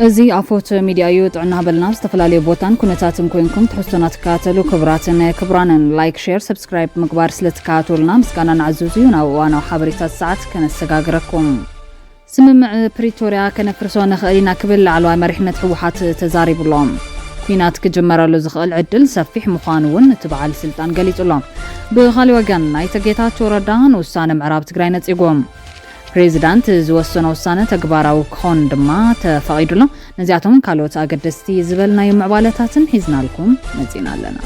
እዚ አፎት ሚዲያ ጥዕና በልና ዝተፈላልዩ ቦታን ኩነታትን ኮይንኩም ትሕዝቶና ትከታተሉ ክብራንን ላይክ ሼር ሰብስክራይብ ምግባር ስለተከታተሉና ምስጋና ንዕዘዙ ናብ እዋናዊ ሓበሬታት ሰዓት ከነሰጋግረኩም ስምምዕ ፕሪቶሪያ ከነፍርሶ ንኽእሊና ክብል ላዕለዋይ መሪሕነት ህወሓት ተዛሪብሎም ኩናት ክጅመረሉ ዝኽእል ዕድል ሰፊሕ ምዃኑ እውን እቲ በዓል ስልጣን ገሊጹሎም ብኻልእ ወገን ናይተ ጌታቸው ረዳ ንውሳነ ምዕራብ ትግራይ ነጺጎም ፕሬዚዳንት ዝወሰነ ውሳነ ተግባራዊ ክኾን ድማ ተፈቒዱሎ ነዚኣቶም ካልኦት ኣገደስቲ ዝበልናዮ ምዕባለታትን ሒዝናልኩም መጺና ኣለና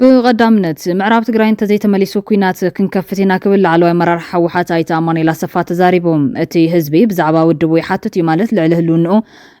ብቀዳምነት ምዕራብ ትግራይ እንተዘይተመሊሱ ኩናት ክንከፍትና ክብል ላዕለዋይ መራርሒ ህወሓት ኣይተ ኣማኑኤል ኣሰፋ ተዛሪቦም እቲ ህዝቢ ብዛዕባ ውድብ ወይ ሓትት እዩ ማለት ልዕሊ ህልውንኡ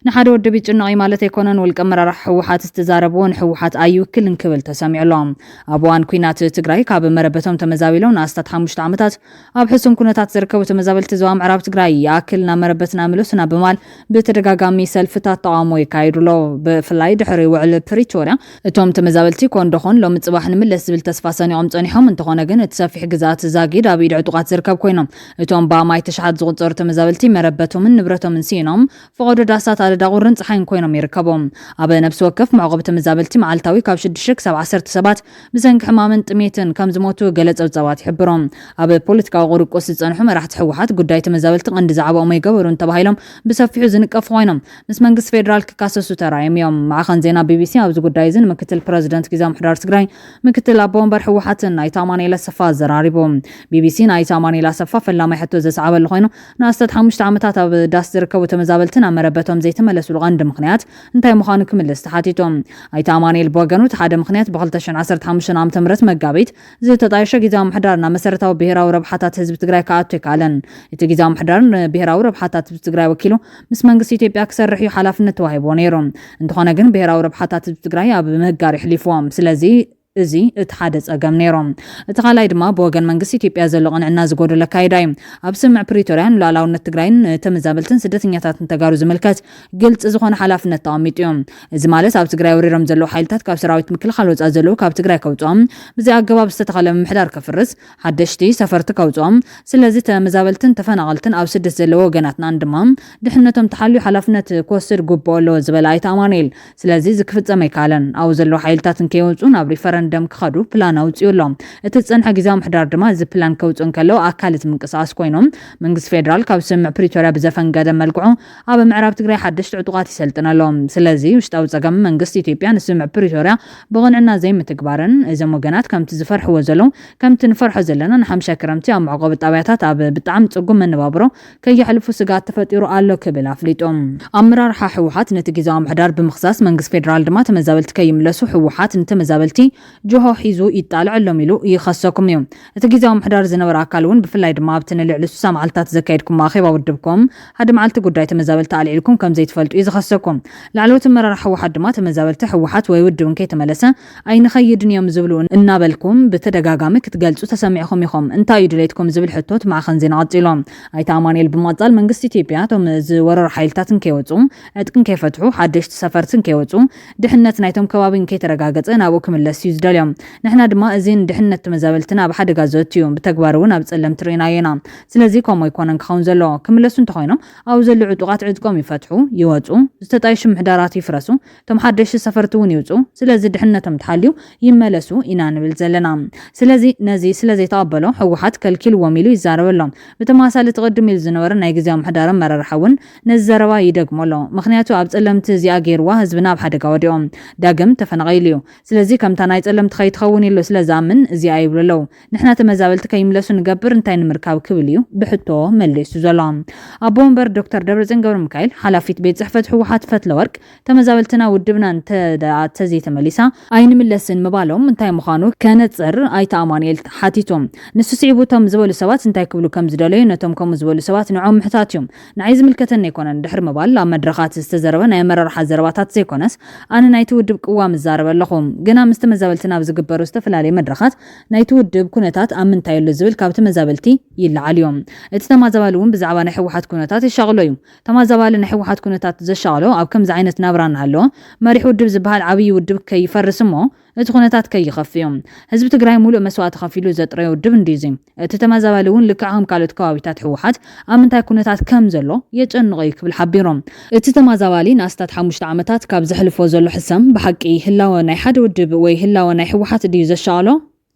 ንሓደ ውድብ ይጭነቕ ማለት ኣይኮነን ውልቀ መራርሒ ህወሓት ዝተዛረብዎ ንህወሓት ኣይውክልን ክብል ተሰሚዑሎም ኣብ እዋን ኩናት ትግራይ ካብ መረበቶም ተመዛቢሎም ንኣስታት 5 ዓመታት ኣብ ሕሱም ኩነታት ዝርከቡ ተመዛበልቲ ዞባ ምዕራብ ትግራይ ይኣክልና መረበትና ምሉስና በማል ብተደጋጋሚ ሰልፍታት ተቃውሞ ይካየዱሎ ብፍላይ ድሕሪ ውዕል ፕሪቶሪያ እቶም ተመዛበልቲ ኮንዶኾን ሎም ጽባሕ ንምለስ ዝብል ተስፋ ሰኒቖም ጸኒሖም እንተኾነ ግን እቲ ሰፊሕ ግዛት ዛጊድ ኣብ ኢድ ዕጡቃት ዝርከብ ኮይኖም እቶም ብማይ ተሽሓት ዝቑጸሩ ተመዛበልቲ መረበቶምን ንብረቶምን ሲኖም ፍቐዱ ዳሳት ኣደዳቑርን ፀሓይን ኮይኖም ይርከቦም ኣብ ነፍሲ ወከፍ መዕቆብ ተመዛበልቲ መዓልታዊ ካብ 6 ክሳብ 10 ሰባት ብሰንኪ ሕማምን ጥሜትን ከም ዝሞቱ ገለ ፀብፃባት ይሕብሮም ኣብ ፖለቲካዊ ቁርቆስ ዝጸንሑ መራሕቲ ህወሓት ጉዳይ ተመዛበልቲ ቀንዲ ዛዕባኦም ኣይገበሩን ተባሂሎም ብሰፊሑ ዝንቀፉ ኮይኖም ምስ መንግስቲ ፌደራል ክካሰሱ ተራእዮም እዮም ማዕኸን ዜና ቢቢሲ ኣብዚ ጉዳይ ዝን ምክትል ፕረዚደንት ጊዜያዊ ምሕዳር ትግራይ ምክትል ኣቦ ወንበር ህወሓትን ኣይተ ኣማኑኤል ኣሰፋ ዘራሪቦም ቢቢሲ ኣይተ ኣማኑኤል ኣሰፋ ፈላማይ ሕቶ ዘሰዓበሉ ኮይኑ ንኣስታት 5 ዓመታት ኣብ ዳስ ዝርከቡ ተመዛበልትን ኣብ መረበቶም ዘይተመለሱሉ ቀንዲ ምኽንያት እንታይ ምዃኑ ክምልስ ተሓቲቶም ኣይተ ኣማኑኤል ብወገኑ እቲ ሓደ ምኽንያት ብ2015 ዓ.ም መጋቢት ዝተጣየሸ ጊዜያዊ ምሕዳር ናብ መሰረታዊ ብሄራዊ ረብሓታት ህዝቢ ትግራይ ከኣቱ ይከኣለን እቲ ጊዜያዊ ምሕዳር ብሄራዊ ረብሓታት ህዝቢ ትግራይ ወኪሉ ምስ መንግስቲ ኢትዮጵያ ክሰርሕ እዩ ሓላፍነት ተዋሂቦ ነይሩ እንተኾነ ግን ብሄራዊ ረብሓታት ህዝቢ ትግራይ ኣብ ምህጋር ይሕሊፍዎም ስለዚ እዚ እቲ ሓደ ጸገም ነይሮም እቲ ካልኣይ ድማ ብወገን መንግስቲ ኢትዮጵያ ዘሎ ቅንዕና ዝጎደለ ካይዳ እዩ ኣብ ስምዕ ፕሪቶሪያን ሉዓላውነት ትግራይን ተመዛበልትን ስደተኛታትን ተጋሩ ዝምልከት ግልጽ ዝኾነ ሓላፍነት ተቐሚጡ እዩ እዚ ማለት ኣብ ትግራይ ወሪሮም ዘለዉ ሓይልታት ካብ ሰራዊት ምክልኻል ወጻእ ዘለዉ ካብ ትግራይ ከውፅኦም ብዘይ ኣገባብ ዝተተኸለ ምምሕዳር ከፍርስ ሓደሽቲ ሰፈርቲ ከውፅኦም ስለዚ ተመዛበልትን ተፈናቐልትን ኣብ ስደት ዘለዉ ወገናትና ድማ ድሕነቶም ተሓልዩ ሓላፍነት ክወስድ ግብኦ ኣለዎ ዝበለ ኣይተ ኣማኑኤል ስለዚ ዝክፍጸም ኣይከኣለን ኣብ ዘለዉ ሓይልታትን ከይወፁ ናብ ሪፈረንደም ክኸዱ ፕላን ኣውፅኡሎም እቲ ዝጸንሐ ጊዜያዊ ምሕዳር ድማ እዚ ፕላን ከውፅኡ ከለዉ ኣካልት ምንቅስቓስ ኮይኖም መንግስቲ ፌደራል ካብ ስምዕ ፕሪቶሪያ ብዘፈንገደ መልክዑ ኣብ ምዕራብ ትግራይ ሓደሽቲ ዕጡቃት ይሰልጥነሎም ስለዚ ውሽጣዊ ጸገም መንግስቲ ኢትዮጵያ ንስምዕ ፕሪቶሪያ ብቕንዕና ዘይምትግባርን እዞም ወገናት ከምቲ ዝፈርሕዎ ዘለዉ ከምቲ ንፈርሖ ዘለና ንሓምሻ ክረምቲ ኣብ መዕቆቢ ጣብያታት ኣብ ብጣዕሚ ጽጉም መነባብሮ ከየሕልፉ ስጋት ተፈጢሩ ኣሎ ክብል ኣፍሊጦም ኣመራርሓ ህወሓት ነቲ ጊዜያዊ ምሕዳር ብምኽሳስ መንግስቲ ፌደራል ድማ ተመዛበልቲ ከይምለሱ ህወሓት ንተመዛበልቲ ጆሆ ሒዙ ይጣልዐሎም ኢሉ ይኸሰኩም እዮም እቲ ጊዜያዊ ምሕዳር ዝነበረ ኣካል እውን ብፍላይ ድማ ኣብቲ ንልዕሊ 60 መዓልትታት ዘካየድኩም ኣኼባ ውድብኩም ሓደ መዓልቲ ጉዳይ ተመዛበልቲ ኣልዒልኩም ከም ዘይትፈልጡ እዩ ዝኸሰኩም ላዕለዎት ኣመራርሓ ህወሓት ድማ ተመዛበልቲ ህወሓት ወይ ውድብ ከይተመለሰ ኣይንኸይድን እዮም ዝብሉ እናበልኩም ብተደጋጋሚ ክትገልጹ ተሰሚዕኹም ኢኹም እንታይ እዩ ድሌትኩም ዝብል ሕቶት ማዕኸን ዜና ቀፂሎም ኣይተ ኣማኑኤል ብምቕጻል መንግስቲ ኢትዮጵያ እቶም ዝወረሩ ሓይልታትን ከይወፁ ዕጥቅን ከይፈትሑ ሓደሽቲ ሰፈርትን ከይወፁ ድሕነት ናይቶም ከባቢን ከይተረጋገፀ ናብኡ ክምለስ እዩ ዝደልዮም ንሕና ድማ እዚ ድሕነት ተመዛበልትና ኣብ ሓደጋ ዘእትዩ ብተግባር እውን ኣብ ጸለምቲ ርኢናዮ ኢና ስለዚ ከምኡ ኣይኮነን ክኸውን ዘለዎ ክምለሱ እንተኾይኖም ኣብ ዘሎ ዕጡቃት ዕጥቆም ይፈትሑ ይወፁ ዝተጣየሹ ምሕዳራት ይፍረሱ እቶም ሓደሽቲ ሰፈርቲ እውን ይውፁ ስለዚ ድሕነቶም ተሓልዩ ይመለሱ ኢና ንብል ዘለና ስለዚ ነዚ ስለዘይተቐበሎ ህወሓት ከልኪልዎም ኢሉ ይዛረበሎም ብተመሳሳሊ ትቕድም ኢሉ ዝነበረ ናይ ጊዜያዊ ምሕዳር ኣመራርሓ እውን ነዚ ዘረባ ይደግመሎ ምክንያቱ ኣብ ጸለምቲ እዚኣ ገይርዋ ህዝብና ኣብ ሓደጋ ወዲቖም ዳግም ተፈናቒሉ እዩ ስለዚ ከምታ ናይ ጸለምቲ ከይትኸውን ኢሉ ስለዛምን እዚኣ ይብሉ ኣለዉ ንሕና ተመዛበልቲ ከይምለሱ ንገብር እንታይ ንምርካብ ክብል እዩ ብሕቶ መሊሱ ዘሎ ኣቦ ወንበር ዶክተር ደብረጽዮን ገብረ ሚካኤል ሓላፊት ቤት ጽሕፈት ህወሓት ፈትለወርቅ ተመዛበልትና ውድብና ተዘይተመሊሳ ኣይንምለስን ምባሎም እንታይ ምዃኑ ከነፅር ኣይተ ኣማኑኤል ሓቲቶም ንሱ ስዒቡቶም ዝበሉ ሰባት እንታይ ክብሉ ከም ዝደለዩ ነቶም ከምኡ ዝበሉ ሰባት ንዖም ምሕታት እዮም ንዓይ ዝምልከተኒ ኣይኮነን ድሕሪ ምባል ኣብ መድረኻት ዝተዘረበ ናይ ኣመራርሓ ዘረባታት ዘይኮነስ ኣነ ናይቲ ውድብ ቅዋም ዝዛረበ ኣለኹ ግና ምስ ተመዛበልትና ዝግበሩ ዝተፈላለዩ መድረኻት ናይቲ ውድብ ኩነታት ኣብ ምንታይ ኣሎ ዝብል ካብ ተመዛበልቲ ይለዓል እዮም እቲ ተመዛባሊ እውን ብዛዕባ ናይ ህወሓት ኩነታት ይሻቕሎ እዩ ተመዛባሊ ናይ ህወሓት ኩነታት ዘሻቕሎ ኣብ ከምዚ ዓይነት ናብራ እናሃለዎ መሪሕ ውድብ ዝበሃል ዓብዪ ውድብ ከይፈርስ እሞ እቲ ኩነታት ከይኸፍዮም ህዝቢ ትግራይ ሙሉእ መስዋዕቲ ከፊሉ ዘጥረዮ ውድብ እንዲዚ እቲ ተመዛባሊ እውን ልክዓም ካልኦት ከባቢታት ሕወሓት ኣብ ምንታይ ኩነታት ከም ዘሎ የጨንቆ ክብል ሓቢሮም እቲ ተመዛባሊ ንኣስታት 5 ዓመታት ካብ ዘሕልፎ ዘሎ ሕሰም ብሓቂ ህላወ ናይ ሓደ ውድብ ወይ ህላወ ናይ ሕወሓት ድዩ ዘሻሎ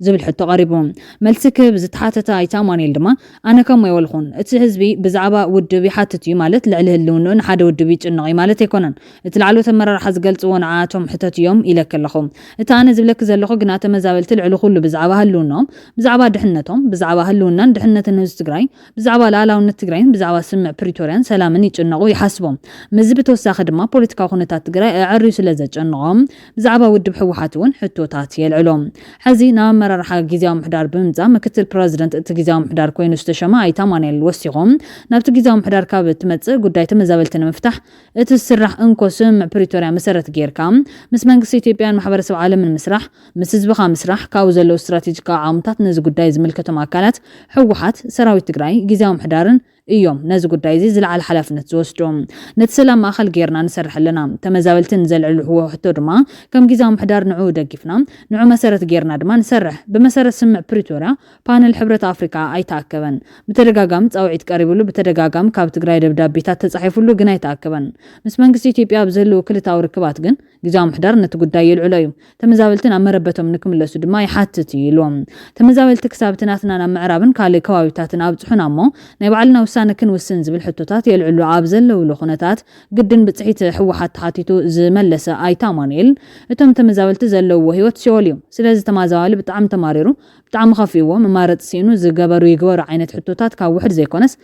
ዝብል ሕቶ ቀሪቦም መልሲ ክህብ ዝተሓተተ ኣይታ ማንኤል ድማ ኣነ ከም ይወልኹን እቲ ህዝቢ ብዛዕባ ውድብ ይሓትት እዩ ማለት ልዕሊ ህልውንኡ ንሓደ ውድብ ይጭንቕ ማለት ኣይኮነን እቲ ላዕሎት ኣመራርሓ ዝገልጽዎ ንዓቶም ሕተት እዮም ኢለከለኹም እቲ ኣነ ዝብለክ ዘለኹ ግና ተመዛበልቲ ልዕሊ ኩሉ ብዛዕባ ህልውኖም ብዛዕባ ድሕነቶም ብዛዕባ ህልውናን ድሕነትን ህዝቢ ትግራይ ብዛዕባ ላዕላውነት ትግራይን ብዛዕባ ስምዕ ፕሪቶርያን ሰላምን ይጭነቑ ይሓስቦም ምዝ ብተወሳኺ ድማ ፖለቲካዊ ኩነታት ትግራይ ኣዕርዩ ስለ ዘጨንቖም ብዛዕባ ውድብ ሕወሓት እውን ሕቶታት የልዕሎም ሕዚ ናብ መራርሓ ጊዜያዊ ምሕዳር ብምምጻ ምክትል ፕሬዝደንት እቲ ጊዜያዊ ምሕዳር ኮይኑ ዝተሸማ ኣይታ ማንኤል ወሲኾም ናብቲ ጊዜያዊ ምሕዳር ካብ እትመጽእ ጉዳይ ተመዛበልቲ ንምፍታሕ እቲ ስራሕ እንኮ ስምዕ ፕሪቶርያ መሰረት ጌርካ ምስ መንግስቲ ኢትዮጵያን ማሕበረሰብ ዓለምን ምስራሕ ምስ ህዝብኻ ምስራሕ ካብኡ ዘለዉ ስትራቴጂካዊ ዓቕምታት ነዚ ጉዳይ ዝምልከቶም ኣካላት ሕወሓት ሰራዊት ትግራይ ጊዜያዊ ምሕዳርን እዮም ነዚ ጉዳይ እዚ ዝለዓለ ሓላፍነት ዝወስዶም ነቲ ሰላም ማእኸል ጌርና ንሰርሕ ኣለና ተመዛበልትን ዘልዕልዎ ሕቶ ድማ ከም ጊዜያዊ ምሕዳር ንዑ ደግፍና ንዑ መሰረት ጌርና ድማ ንሰርሕ ብመሰረት ስምዕ ፕሪቶርያ ፓነል ሕብረት ኣፍሪካ ኣይተኣከበን ብተደጋጋሚ ጻውዒት ቀሪብሉ ብተደጋጋሚ ካብ ትግራይ ደብዳቤታት ተጻሒፉሉ ግን ኣይተኣከበን ምስ መንግስቲ ኢትዮጵያ ብዘለዉ ክልታዊ ርክባት ግን ጊዜያዊ ምሕዳር ነቲ ጉዳይ ይልዕሎ እዩ ተመዛበልትን ኣብ መረበቶም ንክምለሱ ድማ ይሓትት እዩ ኢሎም ተመዛበልቲ ክሳብ ትናትና ናብ ምዕራብን ካልእ ከባቢታትን ኣብፅሑና እሞ ናይ ባዕልና ውሳነ ክንውስን ዝብል ሕቶታት የልዕሉ ኣብ ዘለውሉ ኩነታት ግድን ብጽሒት ሕወሓት ተሓቲቱ ዝመለሰ ኣይታ ማንኤል እቶም ተመዛበልቲ ዘለውዎ ህይወት ሲኦል እዩ ስለዚ ተመዛባሊ ብጣዕሚ ተማሪሩ ብጣዕሚ ከፊዎ መማረፂ ሲኑ ዝገበሩ ይግበሩ ዓይነት ሕቶታት ካብ ውሕድ ዘይኮነስ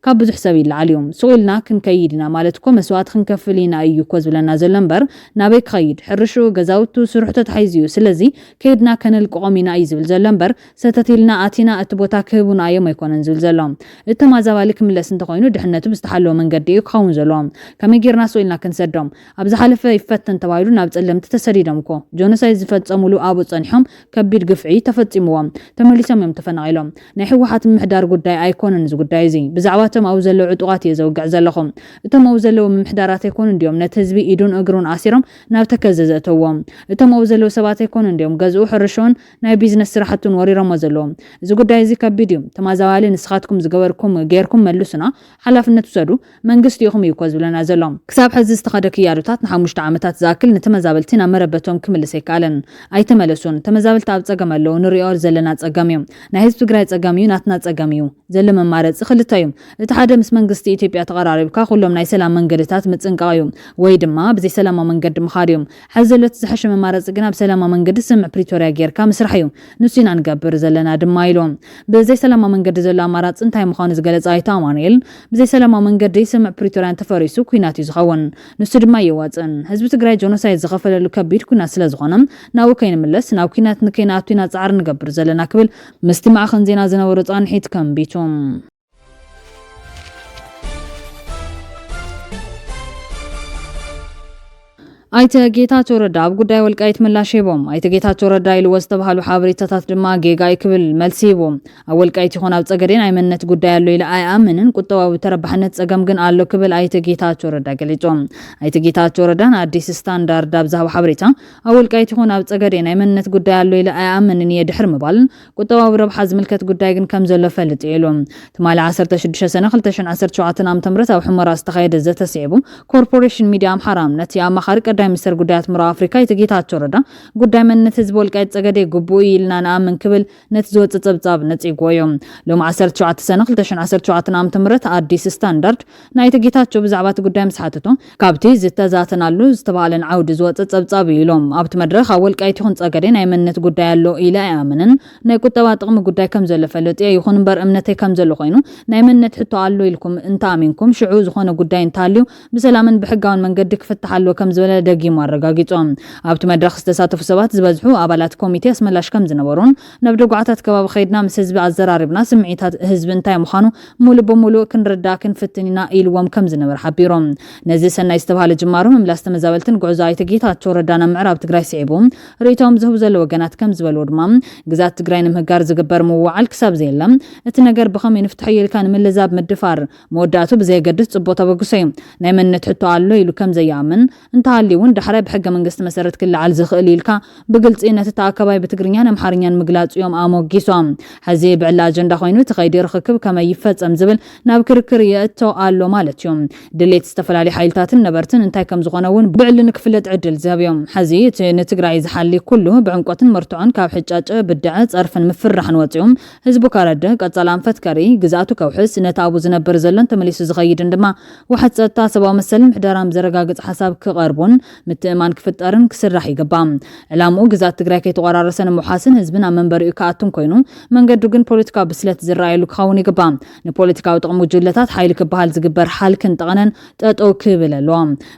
ካብ ብዙሕ ሰብ ይለዓል እዮም ስኡልና ክንከይድና ማለት እኮ መስዋዕት ክንከፍል ኢና እዩ እኮ ዝብለና ዘሎ እምበር ናበይ ክኸይድ ሕርሹ ገዛውቱ ስርሕቱ ተሓይዙ እዩ ስለዚ ከይድና ከነልቅቖም ኢና እዩ ዝብል ዘሎ እምበር ሰተቲልና ኣቲና እቲ ቦታ ክህቡና እዮም ኣይኮነን ዝብል ዘሎ እቲ ተመዛባሊ ክምለስ እንተኮይኑ ድሕነቱ ብዝተሓለወ መንገዲ እዩ ክኸውን ዘሎ ከመይ ጌርና ስኡልና ክንሰዶም ኣብ ዝሓለፈ ይፈተን ተባሂሉ ናብ ጸለምቲ ተሰዲዶም እኮ ጆኖሳይድ ዝፈጸሙሉ ኣብኡ ጸኒሖም ከቢድ ግፍዒ ተፈጺምዎም ተመሊሶም እዮም ተፈናቒሎም ናይ ሕወሓት ምሕዳር ጉዳይ ኣይኮነን እዚ ጉዳይ እዚ ብዛዕባ እቶም ኣብ ዘለዉ ዕጡቃት እየ ዘውግዕ ዘለኹም እቶም ኣብ ዘለዉ ምምሕዳራት ኣይኮኑ እንዲኦም ነቲ ህዝቢ ኢዱን እግሩን ኣሲሮም ናብ ተከዘ ዘእተዎም እቶም ኣብ ዘለዉ ሰባት ኣይኮኑ እንዲኦም ገዝኡ ሕርሾን ናይ ቢዝነስ ስራሕቱን ወሪሮሞ ዘለዎም እዚ ጉዳይ እዚ ከቢድ እዩ ተመዛባሊ ንስኻትኩም ዝገበርኩም ጌርኩም መልሱና ሓላፍነት ውሰዱ መንግስቲ ኢኹም እዩ እኮ ዝብለና ዘሎ ክሳብ ሕዚ ዝተኸደ ክያዶታት ን5 ዓመታት ዝኣክል ንተመዛበልቲ ናብ መረበቶም ክምልስ ኣይከኣለን ኣይተመለሱን ተመዛበልቲ ኣብ ጸገም ኣለዉ ንሪኦ ዘለና ጸገም እዩ ናይ ህዝቢ ትግራይ ጸገም እዩ ናትና ጸገም እዩ ዘሎ መማረፂ ክልተ እዩ እቲ ሓደ ምስ መንግስቲ ኢትዮጵያ ተቀራሪብካ ኩሎም ናይ ሰላም መንገድታት ምጽንቃቅ እዩ ወይ ድማ ብዘይ ሰላማዊ መንገዲ ምኻድ እዩ ሕዚ ዘሎ ዝሓሸ መማረፂ ግን ኣብ ሰላማዊ መንገዲ ስምዕ ፕሪቶርያ ጌርካ ምስራሕ እዩ ንሱ ኢና ንገብር ዘለና ድማ ኢሎም ብዘይ ሰላማዊ መንገዲ ዘሎ ኣማራፂ እንታይ ምዃኑ ዝገለጸ ኣይታ ማንኤል ብዘይ ሰላማዊ መንገዲ ስምዕ ፕሪቶርያ ተፈሪሱ ኩናት እዩ ዝኸውን ንሱ ድማ ይዋፅን ህዝቢ ትግራይ ጆኖሳይድ ዝኸፈለሉ ከቢድ ኩናት ስለ ዝኾነ ናብኡ ከይንምለስ ናብ ኩናት ንከይንኣቱና ጻዕሪ ንገብር ዘለና ክብል ምስቲ ማዕኸን ዜና ዝነበሩ ጻንሒት ከምቢቶም ኣይተ ጌታቸው ረዳ ኣብ ጉዳይ ወልቃይት ምላሽ ሂቦም ኣይተ ጌታቸው ረዳ ኢልዎ ዝተባሃሉ ሓበሬታታት ድማ ጌጋይ ክብል መልሲ ሂቦም ኣብ ወልቃይት ይኹን ኣብ ጸገዴን ኣይመነት ጉዳይ ኣሎ ኢለ ኣይኣምንን ቁጠባዊ ተረባሕነት ጸገም ግን ኣሎ ክብል ኣይተ ጌታቸው ረዳ ገሊጾም ኣይተ ጌታቸው ረዳን ኣዲስ ስታንዳርድ ኣብ ዝሃቦ ሓበሬታ ኣብ ወልቃይት ይኹን ኣብ ጸገዴን ኣይመነት ጉዳይ ኣሎ ኢለ ኣይኣምንን እየ ድሕር ምባልን ቁጠባዊ ረብሓ ዝምልከት ጉዳይ ግን ከም ዘሎ ፈልጥ ኢሎም ትማሊ 16 ሰነ 2017 ዓ.ም ኣብ ሕመራ ዝተኻየደ ዘተስዒቡ ኮርፖሬሽን ሚድያ ኣምሓራም ነቲ ኣማኻሪ ቀዳማይ ሚኒስትር ጉዳያት ምዕራብ ኣፍሪካ ኣይተ ጌታቸው ረዳ ጉዳይ መንነት ህዝቢ ወልቃይት ጸገዴ ግቡእ ኢልና ንኣምን ክብል ነቲ ዝወፅእ ጸብጻብ ነጺግዎ እዮም ሎም 17 ሰነ 2017 ዓ.ም ኣዲስ ስታንዳርድ ናይተ ጌታቸው ብዛዕባ እቲ ጉዳይ ምስሓተቶ ካብቲ ዝተዛተናሉ ዝተባሃለን ዓውዲ ዝወፅእ ጸብጻብ ኢሎም ኣብቲ መድረኽ ኣብ ወልቃይት ይኹን ጸገዴ ናይ መንነት ጉዳይ ኣሎ ኢለ ኣይኣምንን ናይ ቁጠባ ጥቕሚ ጉዳይ ከም ዘሎ ፈልጥ እየ ይኹን እምበር እምነተይ ከም ዘሎ ኮይኑ ናይ መንነት ሕቶ ኣሎ ኢልኩም እንተኣሚንኩም ሽዑ ዝኾነ ጉዳይ እንተሃልዩ ብሰላምን ብሕጋውን መንገዲ ክፍታሕ ኣሎ ከም ዝበለ ደጊሙ ኣረጋጊጾም ኣብቲ መድረኽ ዝተሳተፉ ሰባት ዝበዝሑ ኣባላት ኮሚቴ ኣስመላሽ ከም ዝነበሩን ናብ ደጉዓታት ከባቢ ኸይድና ምስ ህዝቢ ኣዘራሪብና ስምዒታት ህዝቢ እንታይ ምዃኑ ሙሉእ ብሙሉእ ክንርዳእ ክንፍትን ኢና ኢልዎም ከም ዝነበረ ሓቢሮም ነዚ ሰናይ ዝተባሃለ ጅማሮ ምምላስ ተመዛበልትን ጉዕዞ ኣይተ ጌታቸው ረዳ ናብ ምዕራብ ትግራይ ስዒቡ ርእይቶም ዝህቡ ዘለዉ ወገናት ከም ዝበልዎ ድማ ግዛት ትግራይ ንምህጋር ዝግበር ምውዓል ክሳብ ዘየለም እቲ ነገር ብኸመይ ንፍትሖ ኢልካ ንምልዛብ ምድፋር መወዳእቱ ብዘየገድስ ጽቡቕ ተበግሶ እዩ ናይ መንነት ሕቶ ኣሎ ኢሉ ከም ዘየኣምን እንተሃልዩ ون دحره بحق منجست مسرت كل على زخيل يلكا بقلت إن تتعاقباي بتقرنيان محارنيان مقلات يوم آموغيسوام حزي بعلا أجندا خوينو تخيدي رخكب كما يفت أمزبل ناب كركرياتو قالو مالتيوم دليت استفلالي حايلتاتن نبرتن انتاي كم زغناون بعلن كفلت عدل زابيوم حزي نتقراي زحالي كله بعنقوتن مرتوعن كاب حجاج بدعات عرفن مفرحن وطيوم حزبو كارده قصالان فتكري غزاتو كوحس نتابو زنبر زلن تمليسو زغيد اندما واحد صتا سبا مسلم حدارام زرغاغص حساب كقربون متمان كفطرن كسرح يغبام علامو غزات تግራይ كيتقرارسن محاسن حزبنا منبريو كاتون كوينو منገዱ ግን ፖለቲካ ብስለት ዝራይሉ ክኸውን ይግባም ንፖለቲካዊ ጥቕሙ ጅለታት ሓይል ክበሃል ዝግበር ሓልክን ጠቐነን ጠጠው ክብለሎ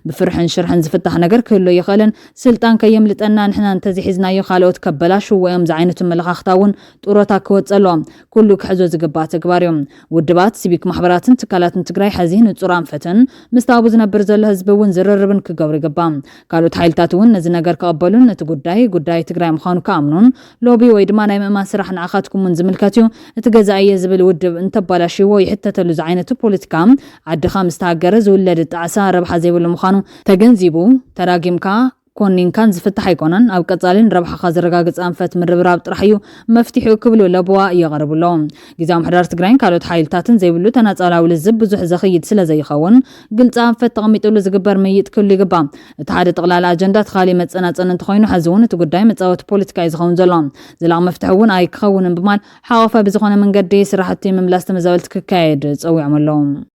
ብፍርሕን ሽርሕን ዝፍታሕ ነገር ክህሉ ይኽእልን ስልጣን ከየምልጠና ንሕና እንተዚሒዝናዮ ካልኦት ከበላሹ ወይም ዝዓይነቱ መለኻኽታውን ጡረታ ክወፀሎ ኩሉ ክሕዞ ዝግባእ ተግባር እዮም ውድባት ሲቪክ ማሕበራትን ትካላትን ትግራይ ሕዚ ንጹራን ፈተን ምስታቡ ዝነብር ዘሎ ህዝቢ እውን ዝርርብን ክገብሩ ይግባም ካልኦት ሓይልታት እውን ነዚ ነገር ከቐበሉን ነቲ ጉዳይ ትግራይ ምዃኑ ከኣምኑን ሎቢ ወይ ድማ ናይ ምእማን ስራሕ ንዓኻትኩምን ዝምልከትዩ እቲ ገዛእየ ዝብል ውድብ እንተባላሽዎ ይሕተተሉ ዝዓይነቱ ፖለቲካ ዓድኻ ምስተሃገረ ዝውለድ ጣዕሳ ረብሓ ዘይብሉ ምዃኑ ተገንዚቡ ተራጊምካ كونين زفتح يكونن أو كتالين ربح خزر جاجز أنفت من ربراب ترحيو مفتيحو كبلو لبوا يغرب لهم جزام حضرت جرين كارلوت حيل تاتن زي بلو تنات على أول الزب زح زخيد سلا زي خون قلت أنفت تقميت أول زجبر ميت كل جبام اتحاد تغلى الأجندة خالي متسنات أن تخوينو حزون تقول دايما تسوت بوليتيكا يزخون زلام زلام مفتحون أي خون بمال حافة بزخون من قديس راح تيم ملاست مزاولت كايد أو يعمل لهم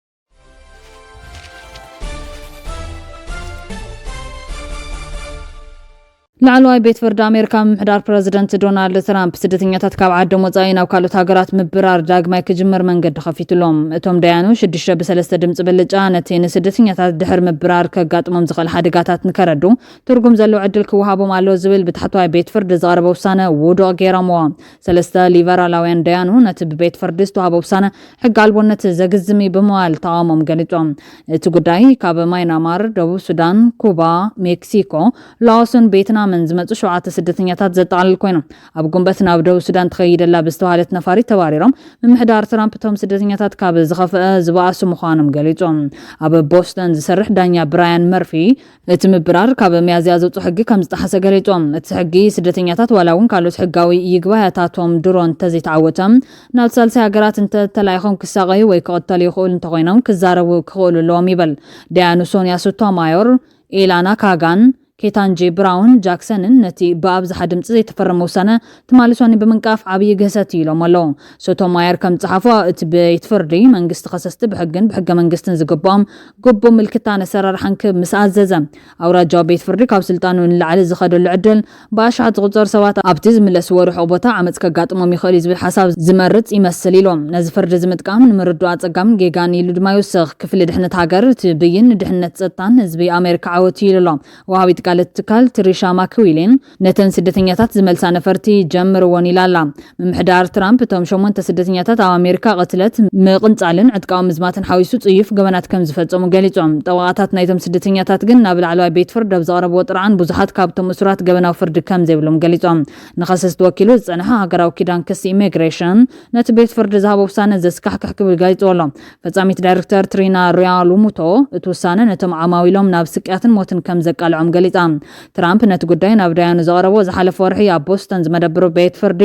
لعلواي بيت فرد أمريكا محدار بريزيدنت دونالد ترامب سدتنياتات كاب عدم وزاين أو كالوت هاجرات مبرار داق ما يكجمر من قد خفيت لهم اتهم ديانو شدش بسلسة دمت بلجانتين سدتنياتات دحر مبرار كقات ممزقل حادقاتات نكردو ترقم زلو عدل كوهابو مالو زبل بتحطواي بيت فرد زغرب وسانة وودو غيراموا سلسة ليفرا لاوين ديانو نتب بيت فرد استوهابو بسانة حق قالبو نتزاقزمي بموال طعامهم قلتهم تقوداي كاب ماينمار دو سودان كوبا مكسيكو لاوسن بيتنا من زمت شوعات سدتنياتات زت على الكوينو أبو جنبت نابدو السودان تخيل الله بستوالت نفاري تواريرم من محدار ترامب توم سدتنياتات كاب زخف زباس مخانم قاليتهم أبو بوستن زسرح دانيا براين ميرفي اتم برار كاب ميازيازو تحقي كم استحسا قاليتهم تحقي سدتنياتات ولاون كالو تحقاوي يقباياتاتهم درون تزي تعوتم نال سالسي هاقرات انت تلايخون كساغي ويكوتالي يخول انتغينهم كزارو كخولو لوميبل ديانو سونيا سوتو مايور إيلانا كاغان كيتانجي براون جاكسونن نتي بابز حدم زي تفرم وسنه تمالسوني بمنقاف عبي جهساتي لو مالو سوتو ماير كم تصحفوا تبيت فردي منقست خصصت بحق منقستن زقبام قبو ملكتان سرر حنكب مسعززه او رجا بيت فردي كاب سلطانو لعلي زخدو العدل باشعه غزر سوات ابتز من لسور حوبتا عمت كغاطمو ميخاليز بالحساب زمرت يمسليلهم نز فرد زمتقام نمردو اصقام جيغاني لدما يوسخ كفل دحنت هاجر تبين دحنت صطان حزبي امريكا عوتي لهم وهاوي قالت تكال تريشا ماكويلين نتن سدتنياتات زملسا نفرتي جمر ونيلالا ممحدار ترامب توم شومون تسدتنياتات او امريكا قتلت مقنصالن عتقاو مزماتن حويسو صيف غبنات كم زفصمو غليصوم طواقاتات نايتم سدتنياتات ግን ናብ ላዕለዋይ ቤት ፍርድ ብዛረብ ወጥራን ብዙሓት ካብቶም እስራት ገበናው ፍርድ ከም ዘይብሎም ገሊጾም ንኸሰስ ተወኪሉ ዝጸንሐ ሃገራዊ ኪዳን ክስ ኢሚግሬሽን ነቲ ቤት ፍርድ ዝሃቦ ውሳነ ዘስካሕክሕ ክብል ገሊጾሎም ፈጻሚት ዳይሬክተር ትሪና ሪያሉሙቶ እቲ ውሳነ ነቶም ዓማዊሎም ናብ ስቅያትን ሞትን ከም ዘቃልዖም ገሊጻ ترامب نتقدين ናብ ዳያኑ ዘقربو زحلف ورحي ኣብ ቦስተን ዝመደብሩ ቤት ፍርዲ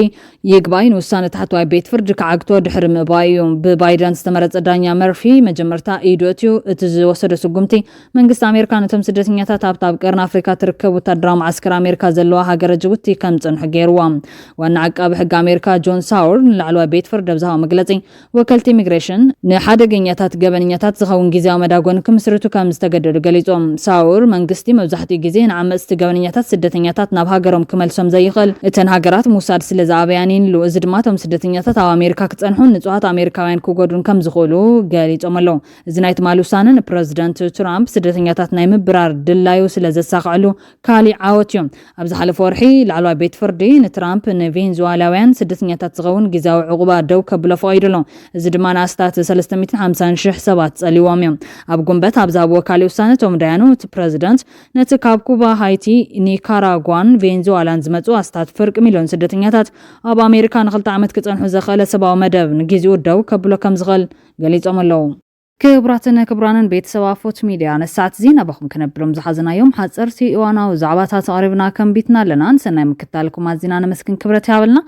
ይግባይን ውሳነ ታሕተዋይ ቤት ፍርዲ ከዓግቶ ድሕሪ ምባዩ ብባይደን ዝተመረጸ ዳኛ መርፊ መጀመርታ ኢዶትዩ እቲ ዝወሰደ ስጉምቲ መንግስቲ ኣሜሪካ ነቶም ስደተኛታት ኣብ ቀርን ኣፍሪካ ትርከብ ወታደራዊ ማዕስከር ኣሜሪካ ዘለዋ ሃገረ ጅቡቲ ከም ጽንሑ ገይርዎም ዋና ዓቃቢ ሕጊ ኣሜሪካ ጆን ሳውር ንላዕለዋይ ቤት ፍርዲ ብዛሃ መግለጺ ወከልቲ ኢሚግሬሽን ንሓደገኛታት ገበነኛታት ዝኸውን ጊዜያዊ መዳጎን ክምስርቱ ከም ዝተገደዱ ገሊጾም ሳውር መንግስቲ መብዛሕትኡ ጊዜ ንዓመጽቲ ገበነኛታት ስደተኛታት ናብ ሃገሮም ክመልሶም ዘይኽእል እተን ሃገራት ሙሳድ ስለ ዝኣበያኒን እዚ ድማ ቶም ስደተኛታት ኣብ ኣሜሪካ ክጸንሑን ንጹሃት ኣሜሪካውያን ክጎዱን ከም ዝኽእሉ ገሊጾም ኣለዉ እዚ ናይ ትማል ውሳነ ንፕረዚደንት ትራምፕ ስደተኛታት ናይ ምብራር ድላዩ ስለ ዘሳኽዕሉ ካሊእ ዓወት እዮም ኣብ ዝሓለፈ ወርሒ ላዕለዋይ ቤት ፍርዲ ንትራምፕ ንቬንዙዋላውያን ስደተኛታት ዝኸውን ጊዜያዊ ዕቁባ ደው ከብሎ ፈቒዱሎ እዚ ድማ ንኣስታት 350,000 ሰባት ጸሊዎም እዮም ኣብ ጉንበት ኣብ ዝሃብዎ ካሊእ ውሳነ ቶም ዳያኑ እቲ ፕረዚደንት ነቲ ካብ ኩባ ሃይቲ ኒካራጓን ቬንዙዋላን ዝመጹ ኣስታት ፍርቂ ሚልዮን ስደተኛታት ኣብ ኣሜሪካ ንኽልተ ዓመት ክጸንሑ ዘኽእለ ሰብኣዊ መደብ ንግዚኡ ደው ከብሎ ከም ዝኽእል ገሊጾም ኣለዉ ክቡራትና ክቡራንን ቤተሰብ አፎት ሚዲያ ነሳት ዜና በኹም ከነብሎም ዝሓዝናዮም ሓፀርቲ እዋናዊ ዛዕባታት አቅርብና ከምቢትና ኣለና ሰናይ ምክታልኩም አዝና ነመስክን ክብረት ያበልና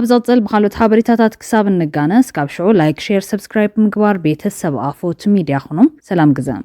ኣብዛፅል ብካልኦት ሓበሬታታት ክሳብ እንጋነስ ካብ ሽዑ ላይክ ሼር ሰብስክራይብ ምግባር ቤተሰብ አፎት ሚዲያ ኹኑ ሰላም ግዘም